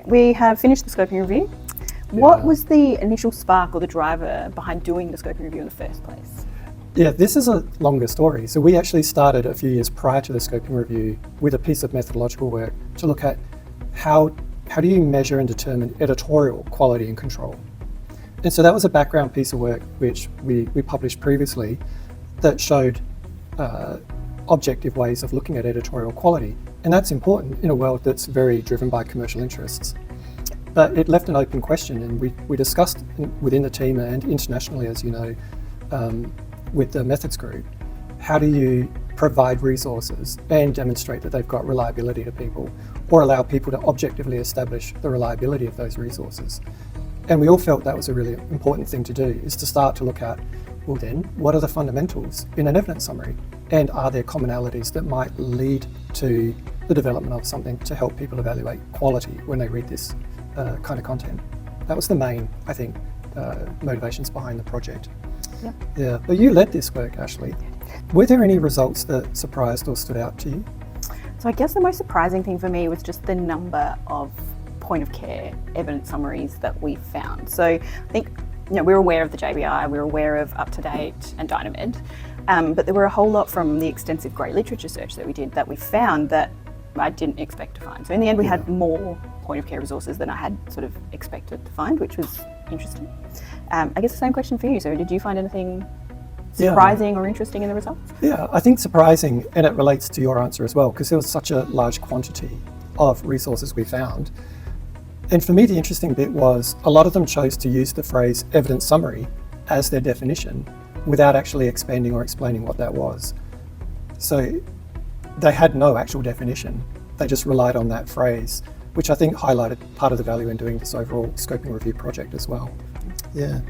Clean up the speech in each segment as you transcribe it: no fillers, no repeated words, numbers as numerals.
we have finished the scoping review. What was the initial spark or the driver behind doing the scoping review in the first place? Yeah, this is a longer story. So we actually started a few years prior to the scoping review with a piece of methodological work to look at how do you measure and determine editorial quality and control. And so that was a background piece of work which we published previously that showed objective ways of looking at editorial quality. And that's important in a world that's very driven by commercial interests. But it left an open question, and we discussed within the team and internationally, as you know, with the methods group, how do you provide resources and demonstrate that they've got reliability to people, or allow people to objectively establish the reliability of those resources. And we all felt that was a really important thing to do, is to start to look at, well then, what are the fundamentals in an evidence summary? And are there commonalities that might lead to the development of something to help people evaluate quality when they read this kind of content? That was the main, I think, motivations behind the project. Yep. Yeah, but you led this work, Ashley. Were there any results that surprised or stood out to you? So I guess the most surprising thing for me was just the number of point of care evidence summaries that we found. So I think, we're aware of the JBI, we're aware of UpToDate and Dynamed, but there were a whole lot from the extensive grey literature search that we did that we found that I didn't expect to find. So in the end, we had more point of care resources than I had sort of expected to find, which was interesting. I guess the same question for you. So did you find anything surprising or interesting in the results? Yeah, I think surprising, and it relates to your answer as well, because there was such a large quantity of resources we found. And for me, the interesting bit was a lot of them chose to use the phrase evidence summary as their definition without actually expanding or explaining what that was. So they had no actual definition. They just relied on that phrase, which I think highlighted part of the value in doing this overall scoping review project as well. Yeah.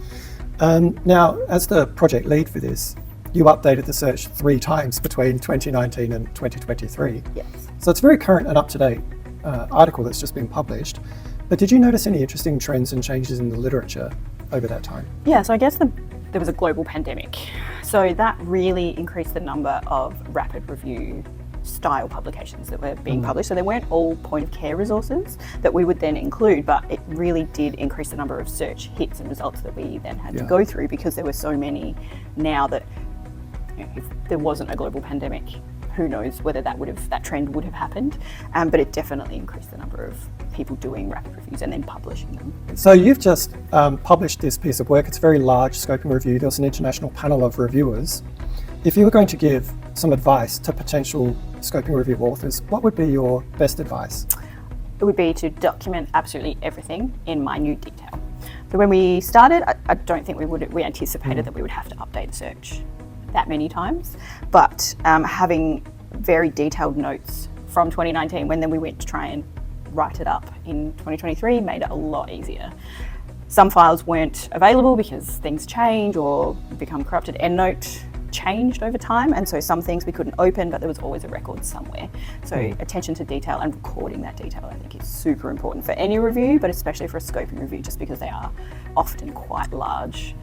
Now, as the project lead for this, you updated the search 3 times between 2019 and 2023. Yes. So it's a very current and up-to-date article that's just been published. But did you notice any interesting trends and changes in the literature over that time? Yeah, so I guess there was a global pandemic. So that really increased the number of rapid review style publications that were being published. So they weren't all point of care resources that we would then include, but it really did increase the number of search hits and results that we then had to go through, because there were so many now that if there wasn't a global pandemic, who knows whether that trend would have happened, but it definitely increased the number of people doing rapid reviews and then publishing them. So you've just published this piece of work. It's a very large scoping review. There was an international panel of reviewers. If you were going to give some advice to potential scoping review authors, what would be your best advice? It would be to document absolutely everything in minute detail. So when we started, I don't think we anticipated that we would have to update the search that many times, but having very detailed notes from 2019, when then we went to try and write it up in 2023, made it a lot easier. Some files weren't available because things change or become corrupted. EndNote changed over time, and so some things we couldn't open, but there was always a record somewhere. So attention to detail and recording that detail, I think, is super important for any review, but especially for a scoping review, just because they are often quite large.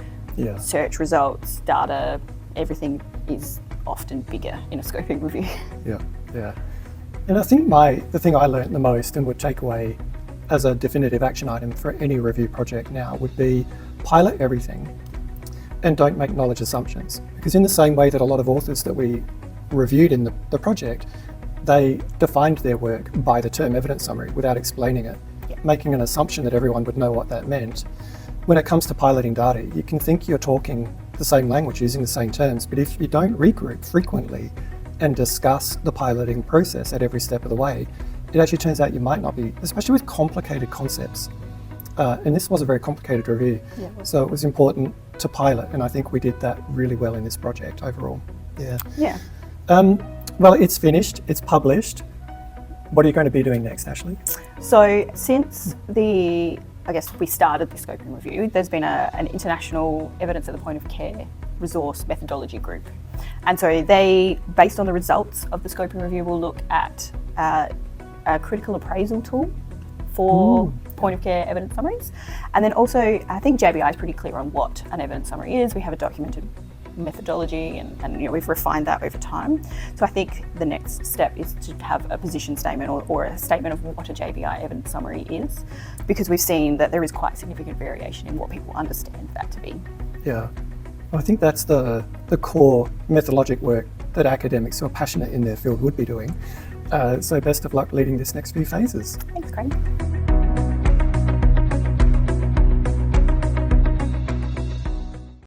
Search results, data, everything is often bigger in a scoping review. Yeah. And I think the thing I learned the most and would take away as a definitive action item for any review project now would be pilot everything and don't make knowledge assumptions. Because in the same way that a lot of authors that we reviewed in the project, they defined their work by the term evidence summary without explaining it, making an assumption that everyone would know what that meant. When it comes to piloting data, you can think you're talking the same language using the same terms, but if you don't regroup frequently and discuss the piloting process at every step of the way, it actually turns out you might not be, especially with complicated concepts. And this was a very complicated review, so it was important to pilot, and I think we did that really well in this project overall. Well, it's finished, it's published. What are you going to be doing next, Ashley? So since we started the scoping review, there's been an international evidence at the point of care resource methodology group. And so they, based on the results of the scoping review, will look at a critical appraisal tool for point of care evidence summaries. And then also, I think JBI is pretty clear on what an evidence summary is. We have a documented methodology, and we've refined that over time. So I think the next step is to have a position statement or a statement of what a JBI evidence summary is, because we've seen that there is quite significant variation in what people understand that to be. Yeah, well, I think that's the core methodologic work that academics who are passionate in their field would be doing. So best of luck leading this next few phases. Thanks, Craig.